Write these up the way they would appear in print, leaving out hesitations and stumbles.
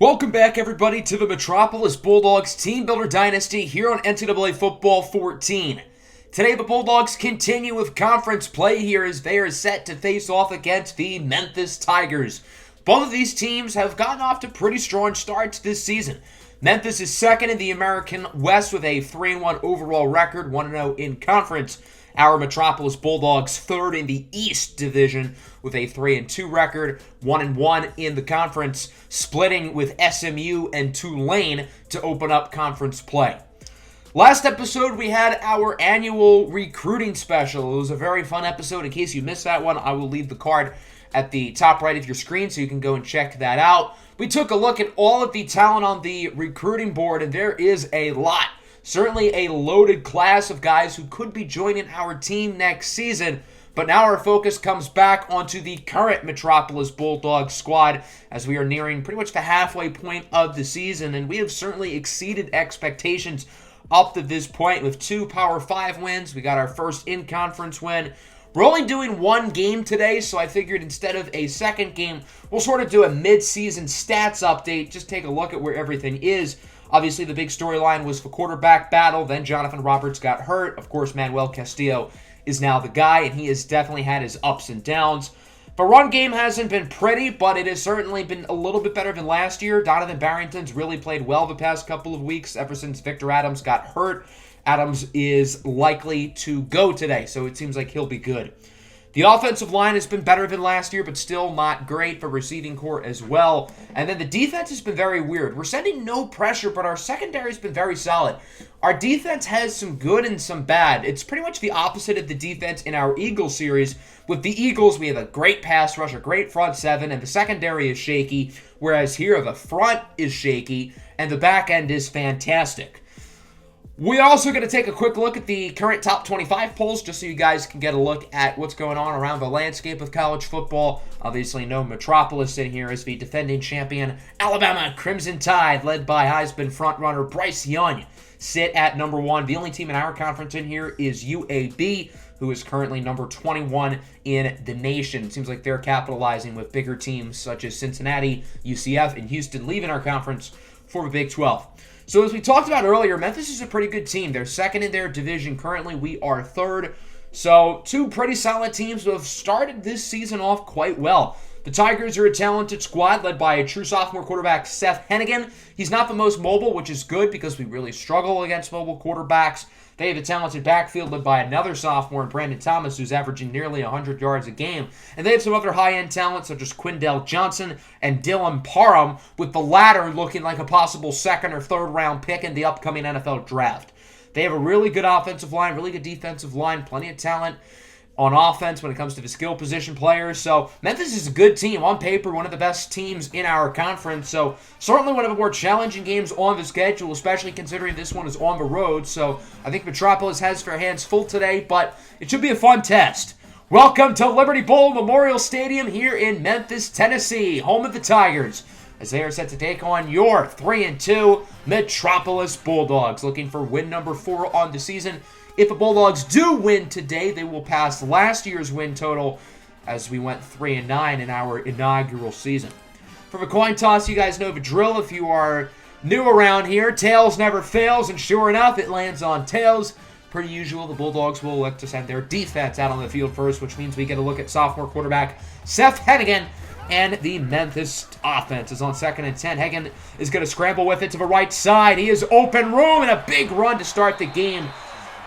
Welcome back, everybody, to the Metropolis Bulldogs Teambuilder Dynasty here on NCAA Football 14. Today, the Bulldogs continue with conference play here as they are set to face off against the Memphis Tigers. Both of these teams have gotten off to pretty strong starts this season. Memphis is second in the American West with a 3-1 overall record, 1-0 in conference. Our Metropolis Bulldogs third in the East Division with a 3-2 record, 1-1 in the conference, splitting with SMU and Tulane to open up conference play. Last episode, we had our annual recruiting special. It was a very fun episode. In case you missed that one, I will leave the card at the top right of your screen so you can go and check that out. We took a look at all of the talent on the recruiting board, and there is a lot. Certainly a loaded class of guys who could be joining our team next season, but now our focus comes back onto the current Metropolis Bulldogs squad as we are nearing pretty much the halfway point of the season, and we have certainly exceeded expectations up to this point with 2 Power 5 wins. We got our first in-conference win. We're only doing one game today, so I figured instead of a second game, we'll sort of do a mid-season stats update, just take a look at where everything is. Obviously, the big storyline was the quarterback battle. Then Jonathan Roberts got hurt. Of course, Manuel Castillo is now the guy, and he has definitely had his ups and downs. The run game hasn't been pretty, but it has certainly been a little bit better than last year. Donovan Barrington's really played well the past couple of weeks ever since Victor Adams got hurt. Adams is likely to go today, so it seems like he'll be good. The offensive line has been better than last year, but still not great for receiving corps as well. And then the defense has been very weird. We're sending no pressure, but our secondary has been very solid. Our defense has some good and some bad. It's pretty much the opposite of the defense in our Eagles series. With the Eagles, we have a great pass rush, a great front seven, and the secondary is shaky. Whereas here, the front is shaky, and the back end is fantastic. We're also going to take a quick look at the current top 25 polls just so you guys can get a look at what's going on around the landscape of college football. Obviously, no Metropolis in here as the defending champion Alabama Crimson Tide, led by Heisman frontrunner Bryce Young, sit at number 1. The only team in our conference in here is UAB, who is currently number 21 in the nation. It seems like they're capitalizing with bigger teams such as Cincinnati, UCF, and Houston leaving our conference for the Big 12. So as we talked about earlier, Memphis is a pretty good team. They're second in their division. Currently, we are third. So 2 pretty solid teams who have started this season off quite well. The Tigers are a talented squad led by a true sophomore quarterback, Seth Hennigan. He's not the most mobile, which is good because we really struggle against mobile quarterbacks. They have a talented backfield led by another sophomore, Brandon Thomas, who's averaging nearly 100 yards a game. And they have some other high-end talent, such as Quindell Johnson and Dylan Parham, with the latter looking like a possible second or third round pick in the upcoming NFL draft. They have a really good offensive line, really good defensive line, plenty of talent on offense when it comes to the skill position players. So Memphis is a good team. On paper, one of the best teams in our conference. So certainly one of the more challenging games on the schedule, especially considering this one is on the road. So I think Metropolis has their hands full today, but it should be a fun test. Welcome to Liberty Bowl Memorial Stadium here in Memphis, Tennessee, home of the Tigers, as they are set to take on your 3-2 Metropolis Bulldogs, looking for win number 4 on the season. If the Bulldogs do win today, they will pass last year's win total as we went 3-9 in our inaugural season. For the coin toss, you guys know the drill. If you are new around here, tails never fails, and sure enough, it lands on tails. Per usual, the Bulldogs will elect to send their defense out on the field first, which means we get a look at sophomore quarterback Seth Hennigan, and the Memphis offense is on 2nd and 10. Hennigan is going to scramble with it to the right side. He is open room and a big run to start the game.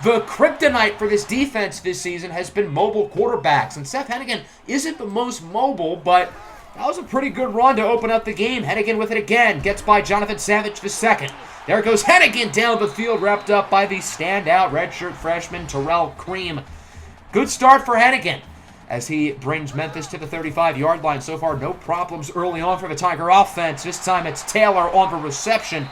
The kryptonite for this defense this season has been mobile quarterbacks, and Seth Hennigan isn't the most mobile, but that was a pretty good run to open up the game. Hennigan with it again, gets by Jonathan Savage the second. There goes Hennigan down the field, wrapped up by the standout redshirt freshman Terrell Cream. Good start for Hennigan as he brings Memphis to the 35-yard line. So far, no problems early on for the Tiger offense. This time it's Taylor on the reception,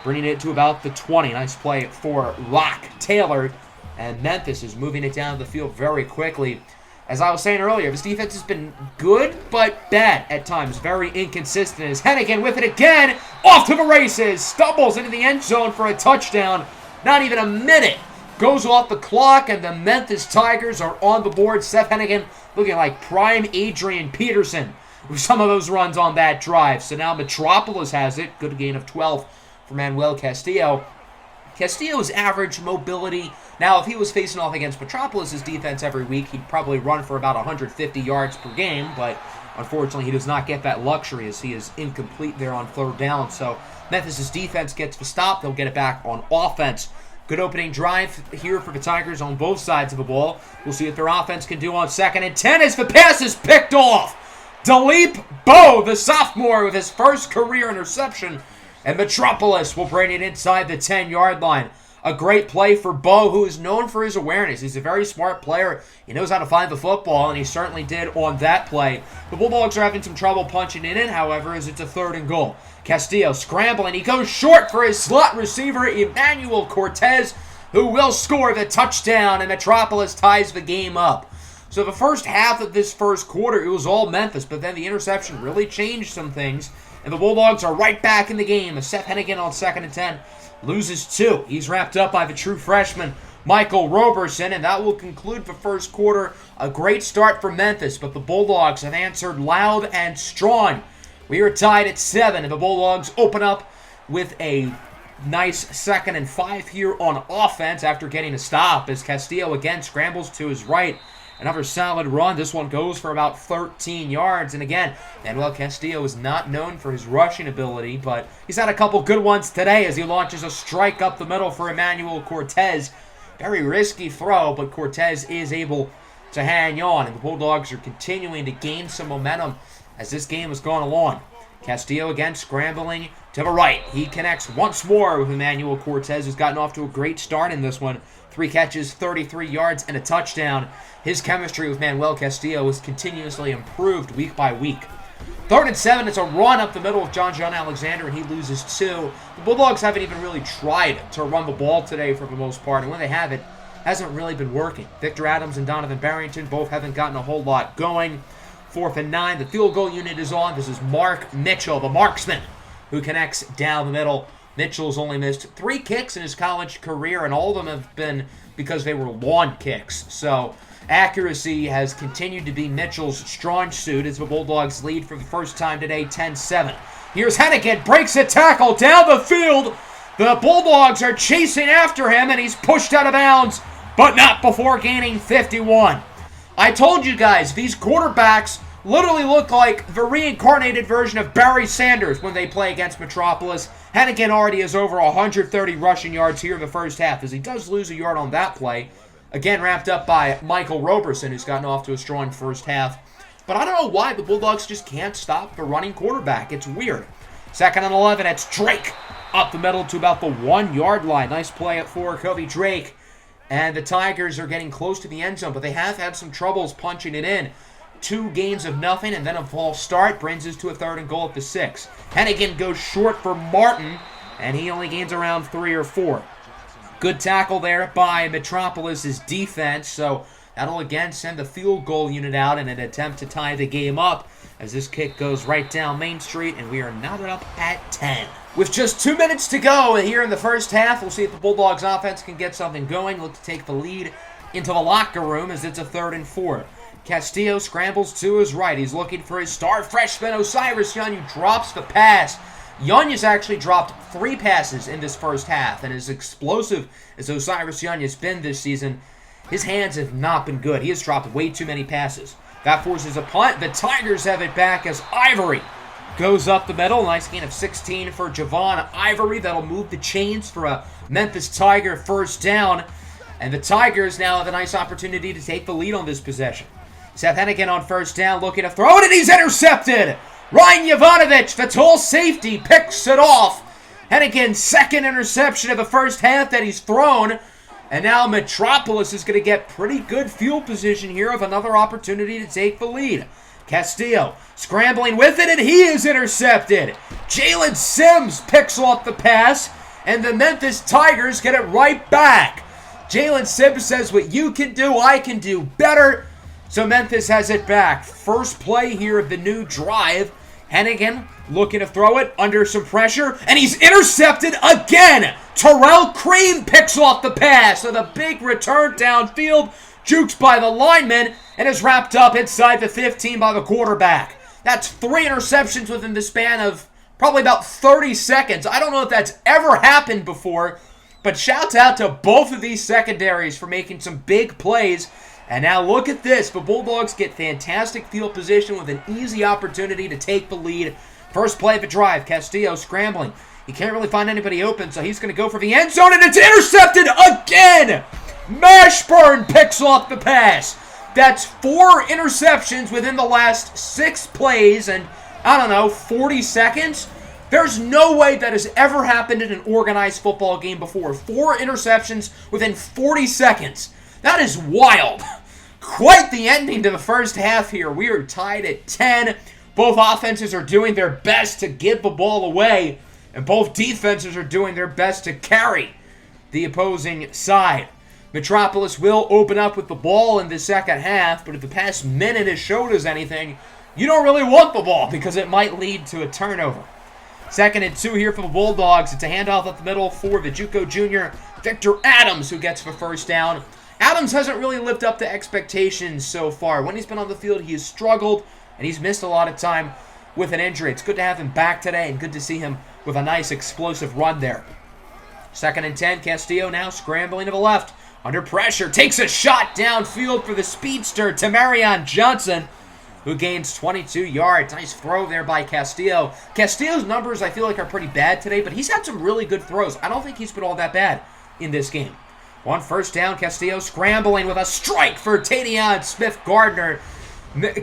bringing it to about the 20. Nice play for Locke Taylor. And Memphis is moving it down the field very quickly. As I was saying earlier, this defense has been good, but bad at times. Very inconsistent. As Hennigan with it again. Off to the races. Stumbles into the end zone for a touchdown. Not even a minute goes off the clock, and the Memphis Tigers are on the board. Seth Hennigan looking like prime Adrian Peterson some of those runs on that drive. So now Metropolis has it. Good gain of 12 for Manuel Castillo. Castillo's average mobility. Now, if he was facing off against Metropolis' defense every week, he'd probably run for about 150 yards per game, but unfortunately, he does not get that luxury as he is incomplete there on third down. So Memphis' defense gets the stop. They'll get it back on offense. Good opening drive here for the Tigers on both sides of the ball. We'll see what their offense can do on 2nd and 10 as the pass is picked off. Dalip Bowe, the sophomore, with his first career interception. And Metropolis will bring it inside the 10-yard line. A great play for Bowe, who is known for his awareness. He's a very smart player. He knows how to find the football, and he certainly did on that play. The Bulldogs are having some trouble punching it in, however, as it's a 3rd and goal. Castillo scrambling. He goes short for his slot receiver, Emmanuel Cortez, who will score the touchdown, and Metropolis ties the game up. So the first half of this first quarter, it was all Memphis, but then the interception really changed some things, and the Bulldogs are right back in the game. As Seth Hennigan on 2nd and 10 loses 2. He's wrapped up by the true freshman, Michael Roberson, and that will conclude the first quarter. A great start for Memphis, but the Bulldogs have answered loud and strong. We are tied at 7, and the Bulldogs open up with a nice 2nd and 5 here on offense after getting a stop as Castillo again scrambles to his right. Another solid run. This one goes for about 13 yards. And again, Manuel Castillo is not known for his rushing ability, but he's had a couple good ones today as he launches a strike up the middle for Emmanuel Cortez. Very risky throw, but Cortez is able to hang on. And the Bulldogs are continuing to gain some momentum as this game has gone along. Castillo again scrambling to the right. He connects once more with Emmanuel Cortez, who's gotten off to a great start in this one. 3 catches, 33 yards, and a touchdown. His chemistry with Manuel Castillo is continuously improved week by week. 3rd and 7, it's a run up the middle of John Alexander, and he loses 2. The Bulldogs haven't even really tried to run the ball today for the most part, and when they have it, hasn't really been working. Victor Adams and Donovan Barrington both haven't gotten a whole lot going. 4th and 9, the field goal unit is on. This is Mark Mitchell, the marksman, who connects down the middle. Mitchell's only missed 3 kicks in his college career, and all of them have been because they were lawn kicks. So accuracy has continued to be Mitchell's strong suit as the Bulldogs lead for the first time today, 10-7. Here's Hennigan, breaks a tackle down the field. The Bulldogs are chasing after him, and he's pushed out of bounds, but not before gaining 51. I told you guys, these quarterbacks literally look like the reincarnated version of Barry Sanders when they play against Metropolis. Hennigan already has over 130 rushing yards here in the first half, as he does lose a yard on that play. Again, wrapped up by Michael Roberson, who's gotten off to a strong first half. But I don't know why the Bulldogs just can't stop the running quarterback. It's weird. 2nd and 11, it's Drake up the middle to about the 1-yard line. Nice play for Kobe Drake. And the Tigers are getting close to the end zone, but they have had some troubles punching it in. 2 gains of nothing, and then a false start brings us to a 3rd and goal at the 6. Hennigan goes short for Martin, and he only gains around 3 or 4. Good tackle there by Metropolis' defense, so that'll again send the field goal unit out in an attempt to tie the game up as this kick goes right down Main Street, and we are knotted up at 10. With just 2 minutes to go here in the first half, we'll see if the Bulldogs offense can get something going. Look to take the lead into the locker room as it's a 3rd and 4. Castillo scrambles to his right. He's looking for his star freshman, Osiris Young, who drops the pass. Young has actually dropped 3 passes in this first half, and as explosive as Osiris Young has been this season, his hands have not been good. He has dropped way too many passes. That forces a punt. The Tigers have it back as Ivory goes up the middle. Nice gain of 16 for Javon Ivory. That'll move the chains for a Memphis Tiger first down. And the Tigers now have a nice opportunity to take the lead on this possession. Seth Hennigan on first down, looking to throw it, and he's intercepted! Ryan Jovanovic, the tall safety, picks it off. Hennigan's 2nd interception of the first half that he's thrown. And now Metropolis is going to get pretty good field position here with another opportunity to take the lead. Castillo scrambling with it, and he is intercepted. Jalen Sims picks off the pass, and the Memphis Tigers get it right back. Jalen Sims says, what you can do, I can do better. So Memphis has it back. First play here of the new drive. Hennigan looking to throw it under some pressure, and he's intercepted again. Terrell Cream picks off the pass. So the big return downfield, jukes by the lineman, and is wrapped up inside the 15 by the quarterback. That's 3 interceptions within the span of probably about 30 seconds. I don't know if that's ever happened before, but shouts out to both of these secondaries for making some big plays. And now look at this. The Bulldogs get fantastic field position with an easy opportunity to take the lead. First play of the drive, Castillo scrambling. He can't really find anybody open, so he's going to go for the end zone, and it's intercepted again! Mashburn picks off the pass. That's 4 interceptions within the last 6 plays, and I don't know, 40 seconds? There's no way that has ever happened in an organized football game before. 4 interceptions within 40 seconds. That is wild. Quite the ending to the first half here. We are tied at 10. Both offenses are doing their best to give the ball away, and both defenses are doing their best to carry the opposing side. Metropolis will open up with the ball in the second half, but if the past minute has showed us anything, you don't really want the ball because it might lead to a turnover. 2nd and 2 here for the Bulldogs. It's a handoff up the middle for the JUCO junior, Victor Adams, who gets the first down. Adams hasn't really lived up to expectations so far. When he's been on the field, he has struggled, and he's missed a lot of time with an injury. It's good to have him back today, and good to see him with a nice explosive run there. 2nd and 10, Castillo now scrambling to the left. Under pressure, takes a shot downfield for the speedster, Tamarion Johnson, who gains 22 yards. Nice throw there by Castillo. Castillo's numbers, I feel like, are pretty bad today, but he's had some really good throws. I don't think he's been all that bad in this game. On first down, Castillo scrambling with a strike for Tadion Smith-Gardner.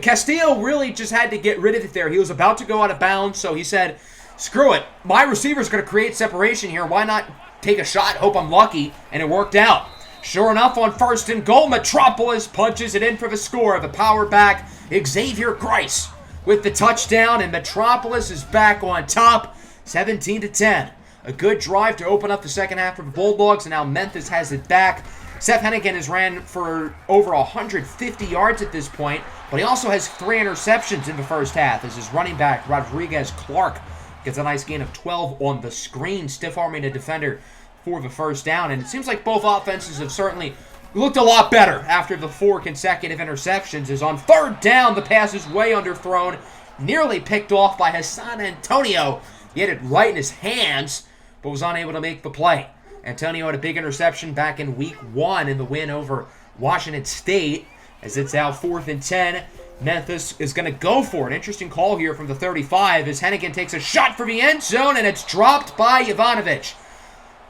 Castillo really just had to get rid of it there. He was about to go out of bounds, so he said, screw it. My receiver's going to create separation here. Why not take a shot, hope I'm lucky? And it worked out. Sure enough, on 1st and goal, Metropolis punches it in for the score. The power back, Xavier Grice, with the touchdown, and Metropolis is back on top, 17-10. A good drive to open up the second half for the Bulldogs, and now Memphis has it back. Seth Hennigan has ran for over 150 yards at this point, but he also has 3 interceptions in the first half as his running back, Rodriguez Clark, gets a nice gain of 12 on the screen, stiff-arming a defender for the first down. And it seems like both offenses have certainly looked a lot better after the 4 consecutive interceptions, as on 3rd down, the pass is way underthrown, nearly picked off by Hassan Antonio. He had it right in his hands, but was unable to make the play. Antonio had a big interception back in week 1 in the win over Washington State, as it's now 4th and 10. Memphis is going to go for it. Interesting call here from the 35 as Hennigan takes a shot for the end zone, and it's dropped by Ivanovic.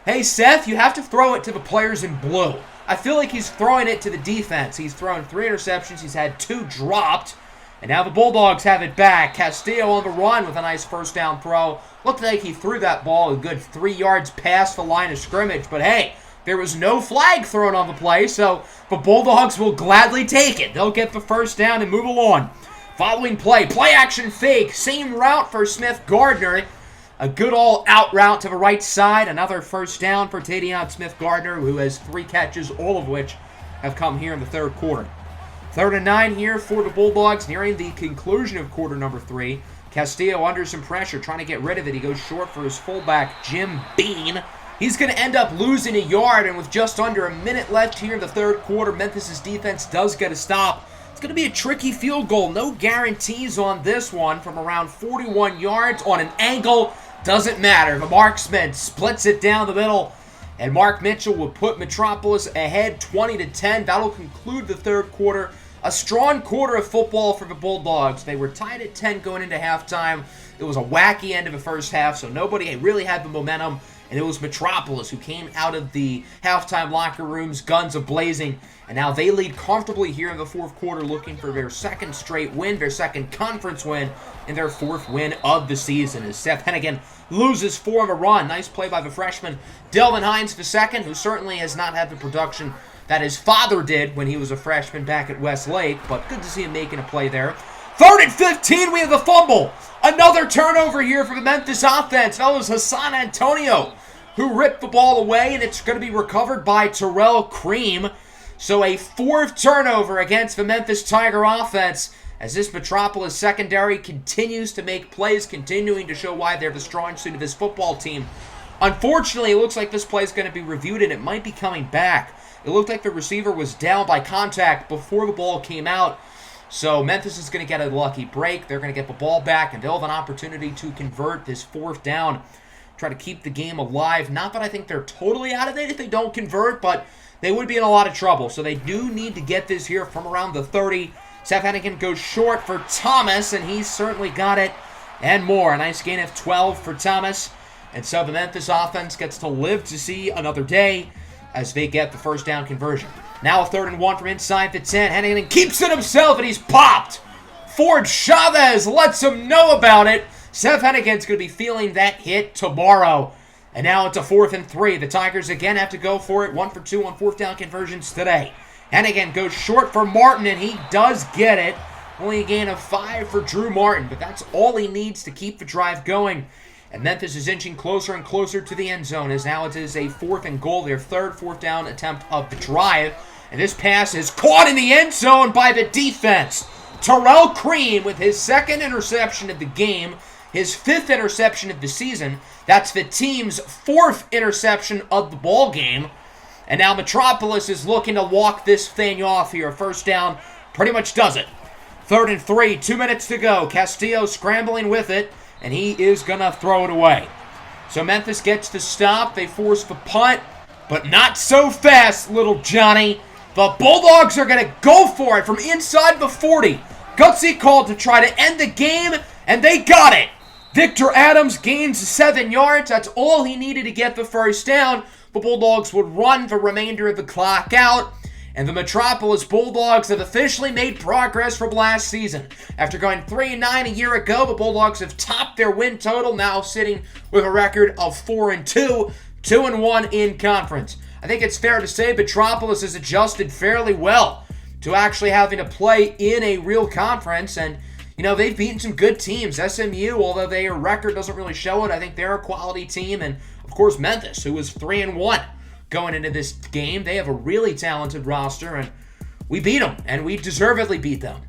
Hey, Seth, you have to throw it to the players in blue. I feel like he's throwing it to the defense. He's thrown 3 interceptions. He's had 2 dropped. And now the Bulldogs have it back. Castillo on the run with a nice first down throw. Looked like he threw that ball a good 3 yards past the line of scrimmage. But hey, there was no flag thrown on the play, so the Bulldogs will gladly take it. They'll get the first down and move along. Following play action fake. Same route for Smith-Gardner. A good all-out route to the right side. Another first down for Tadion Smith-Gardner, who has 3 catches, all of which have come here in the 3rd quarter. 3rd and 9 here for the Bulldogs, nearing the conclusion of quarter number 3. Castillo under some pressure, trying to get rid of it. He goes short for his fullback, Jim Bean. He's going to end up losing a yard, and with just under a minute left here in the 3rd quarter, Memphis' defense does get a stop. It's going to be a tricky field goal. No guarantees on this one from around 41 yards on an angle. Doesn't matter. The marksman splits it down the middle, and Mark Mitchell will put Metropolis ahead 20-10. That'll conclude the 3rd quarter. A strong quarter of football for the Bulldogs. They were tied at 10 going into halftime. It was a wacky end of the first half, so nobody really had the momentum. And it was Metropolis who came out of the halftime locker rooms, guns a-blazing. And now they lead comfortably here in the 4th quarter, looking for their 2nd straight win, their 2nd conference win, and their 4th win of the season. As Seth Hennigan loses 4 on the run. Nice play by the freshman Delvin Hines II, who certainly has not had the production that his father did when he was a freshman back at Westlake, but good to see him making a play there. 3rd and 15, we have the fumble. Another turnover here for the Memphis offense. That was Hassan Antonio who ripped the ball away, and it's going to be recovered by Terrell Cream. So a 4th turnover against the Memphis Tiger offense as this Metropolis secondary continues to make plays, continuing to show why they're the strong suit of this football team. Unfortunately, it looks like this play is going to be reviewed, and it might be coming back. It looked like the receiver was down by contact before the ball came out. So Memphis is going to get a lucky break. They're going to get the ball back, and they'll have an opportunity to convert this fourth down, try to keep the game alive. Not that I think they're totally out of it if they don't convert, but they would be in a lot of trouble. So they do need to get this here from around the 30. Seth Hennigan goes short for Thomas, and he's certainly got it and more. A nice gain of 12 for Thomas. And so the Memphis offense gets to live to see another day as they get the first down conversion. Now a 3rd and 1 from inside the 10. Hennigan keeps it himself, and he's popped. Ford Chavez lets him know about it. Seth Hennigan's going to be feeling that hit tomorrow. And now it's a 4th and 3. The Tigers again have to go for it. 1 for 2 on 4th down conversions today. Hennigan goes short for Martin, and he does get it. Only a gain of 5 for Drew Martin, but that's all he needs to keep the drive going. And Memphis is inching closer and closer to the end zone as now it is a 4th and goal, their 3rd 4th down attempt of the drive. And this pass is caught in the end zone by the defense. Terrell Cream with his 2nd interception of the game, his 5th interception of the season. That's the team's 4th interception of the ball game. And now Metropolis is looking to walk this thing off here. First down pretty much does it. 3rd and 3, 2 minutes to go. Castillo scrambling with it, and he is going to throw it away. So Memphis gets the stop. They force the punt, but not so fast, little Johnny. The Bulldogs are going to go for it from inside the 40. Gutsy called to try to end the game, and they got it. Victor Adams gains 7 yards. That's all he needed to get the first down. The Bulldogs would run the remainder of the clock out. And the Metropolis Bulldogs have officially made progress from last season. After going 3-9 a year ago, the Bulldogs have topped their win total, now sitting with a record of 4-2, 2-1 in conference. I think it's fair to say Metropolis has adjusted fairly well to actually having to play in a real conference. And, you know, they've beaten some good teams. SMU, although their record doesn't really show it, I think they're a quality team. And, of course, Memphis, who was 3-1 going into this game. They have a really talented roster, and we beat them, and we deservedly beat them.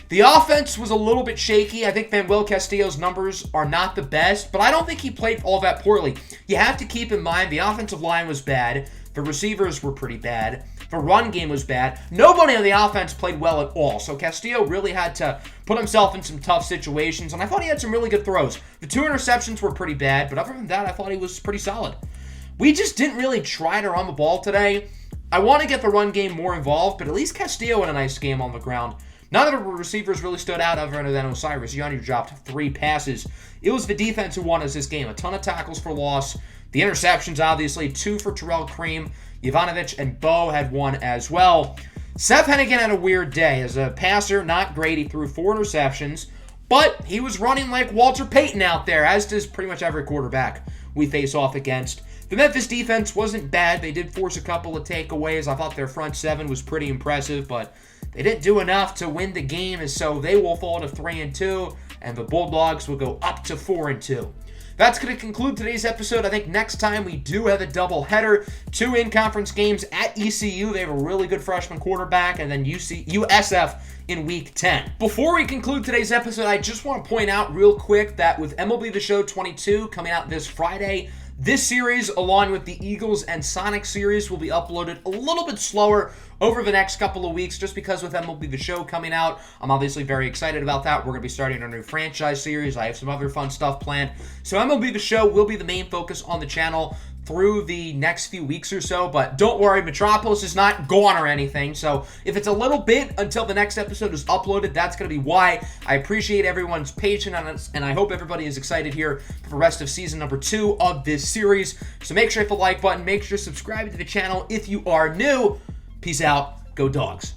The offense was a little bit shaky. I think Manuel Castillo's numbers are not the best, but I don't think he played all that poorly. You have to keep in mind the offensive line was bad. The receivers were pretty bad. The run game was bad. Nobody on the offense played well at all, so Castillo really had to put himself in some tough situations, and I thought he had some really good throws. The 2 interceptions were pretty bad, but other than that, I thought he was pretty solid. We just didn't really try to run the ball today. I want to get the run game more involved, but at least Castillo had a nice game on the ground. None of the receivers really stood out other than Osiris. He only dropped 3 passes. It was the defense who won us this game. A ton of tackles for loss. The interceptions, obviously, 2 for Terrell Cream. Jovanovic and Bo had 1 as well. Seth Hennigan had a weird day. As a passer, not great. He threw 4 interceptions, but he was running like Walter Payton out there, as does pretty much every quarterback we face off against. The Memphis defense wasn't bad. They did force a couple of takeaways. I thought their front 7 was pretty impressive, but they didn't do enough to win the game, and so they will fall to 3-2, and the Bulldogs will go up to 4-2. That's going to conclude today's episode. I think next time we do have a doubleheader. 2 in-conference games at ECU. They have a really good freshman quarterback, and then USF in Week 10. Before we conclude today's episode, I just want to point out real quick that with MLB The Show 22 coming out this Friday, this series, along with the Eagles and Sonics series, will be uploaded a little bit slower over the next couple of weeks, just because with MLB The Show coming out, I'm obviously very excited about that. We're going to be starting our new franchise series. I have some other fun stuff planned. So MLB The Show will be the main focus on the channel through the next few weeks or so, but don't worry, Metropolis is not gone or anything, so if it's a little bit until the next episode is uploaded, that's going to be why. I appreciate everyone's patience on us, and I hope everybody is excited here for the rest of season number 2 of this series. So make sure to hit the like button, make sure to subscribe to the channel if you are new. Peace out, go Dogs.